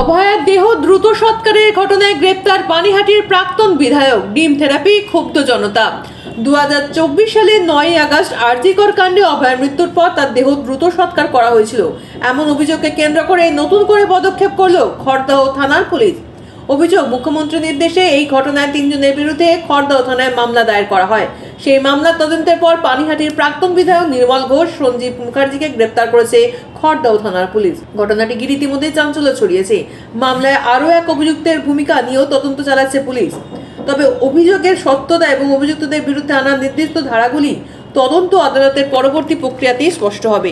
অভয়ার দেহ দ্রুত সৎকারের ঘটনায় গ্রেপ্তার পানিহাটির প্রাক্তন বিধায়ক। ডিম থেরাপি ক্ষুব্ধ জনতা। 2024 সালে 9 আগস্ট আরজিকর কাণ্ডে অভয়ার মৃত্যুর পর তার দেহ দ্রুত সৎকার করা হয়েছিল। এমন অভিযোগকে কেন্দ্র করে নতুন করে পদক্ষেপ করল খড়দহ থানার পুলিশ। অভিযোগ, মুখ্যমন্ত্রীর নির্দেশে এই ঘটনায় 3 জনের বিরুদ্ধে খড়দহ থানায় মামলা দায়ের করা হয়। সেই মামলার তদন্তের পর পানিহাটির প্রাক্তন বিধায়ক নির্মল ঘোষ, সঞ্জীব মুখার্জিকে গ্রেপ্তার করেছে খড়দহ থানার পুলিশ। ঘটনাটি ইতিমধ্যে চাঞ্চল্য ছড়িয়েছে। মামলায় আরও এক অভিযুক্তের ভূমিকা নিয়েও তদন্ত চালাচ্ছে পুলিশ। তবে অভিযোগের সত্যতা এবং অভিযুক্তদের বিরুদ্ধে আনা নির্দিষ্ট ধারাগুলি তদন্ত আদালতের পরবর্তী প্রক্রিয়াতেই স্পষ্ট হবে।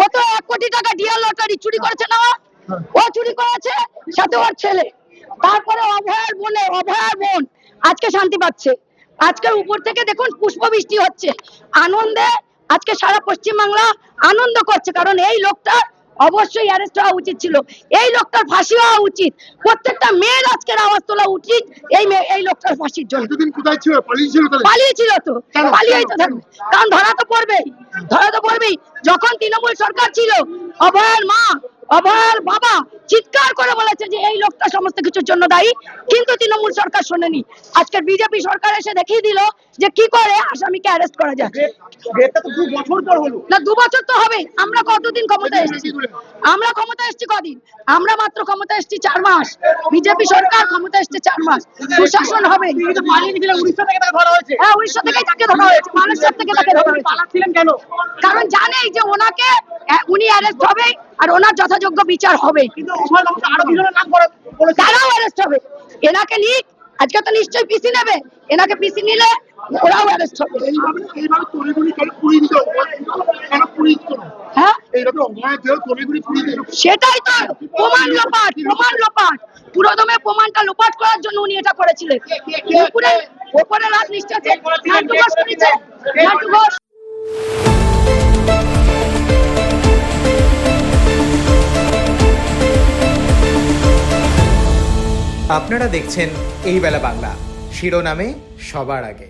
ও তো 1 কোটি টাকা ডিএল লটারি চুরি করেছে না, ও চুরি করেছে, সাথে ওর ছেলে। তারপরে অভয়ার বোন আজকে শান্তি পাচ্ছে। আজকে উপর থেকে দেখুন পুষ্প বৃষ্টি হচ্ছে, আনন্দে আজকে সারা পশ্চিম বাংলা আনন্দ করছে। কারণ এই লোকটা অবশ্যই অ্যারেস্ট হওয়া উচিত ছিল, এই লোকটার ফাঁসি হওয়া উচিত। প্রত্যেকটা মেয়ের আজকের আওয়াজ তোলা উচিত এই লোকটার ফাঁসির জন্য। পালিয়েছিল তো, পালিয়েই তো থাকবে, কারণ ধরা তো পড়বেই। যখন তৃণমূল সরকার ছিল, অভয়ার মা, অভয়ার বাবা চিৎকার করে বলেছে যে এই লোকটা সমস্ত কিছুর জন্য দায়ী, কিন্তু তৃণমূল সরকার শোনেনি। আজকে বিজেপি সরকার এসে দেখিয়ে দিল যে কি করে আসামিকে অ্যারেস্ট করা যায়। না, 2 বছর তো হবে। আমরা কতদিন ক্ষমতায় এসেছি? আমরা ক্ষমতা এসেছি কদিন? আমরা মাত্র ক্ষমতা এসেছি 4 মাস। বিজেপি সরকার ক্ষমতা এসেছে 4 মাস। সুশাসন হবে। হ্যাঁ, উড়িষ্যা থেকে তাকে ধরা হয়েছে, বালেশ্বর থেকে তাকে ধরা হয়েছে। কারণ জানে যে ওনাকে উনি অ্যারেস্ট হবে আর ওনার যথাযোগ্য বিচার হবে। তারাও অ্যারেস্ট হবে। এনাকে নিক, আজকে তো নিশ্চয়ই পিসি নেবে, এনাকে পিসি নিলে ওরাও অ্যারেস্ট হবে। হ্যাঁ, সেটাই তো প্রমাণ লোপাট। পুরোদমে প্রমাণটা লোপাট করার জন্য উনি এটা করেছিলেন। উপরে রাত নিশ্চয় নাট্টু ঘোষ করেছে, নাট্টু ঘোষ। আপনারা দেখছেন এই বেলা বাংলা, শিরোনামে সবার আগে।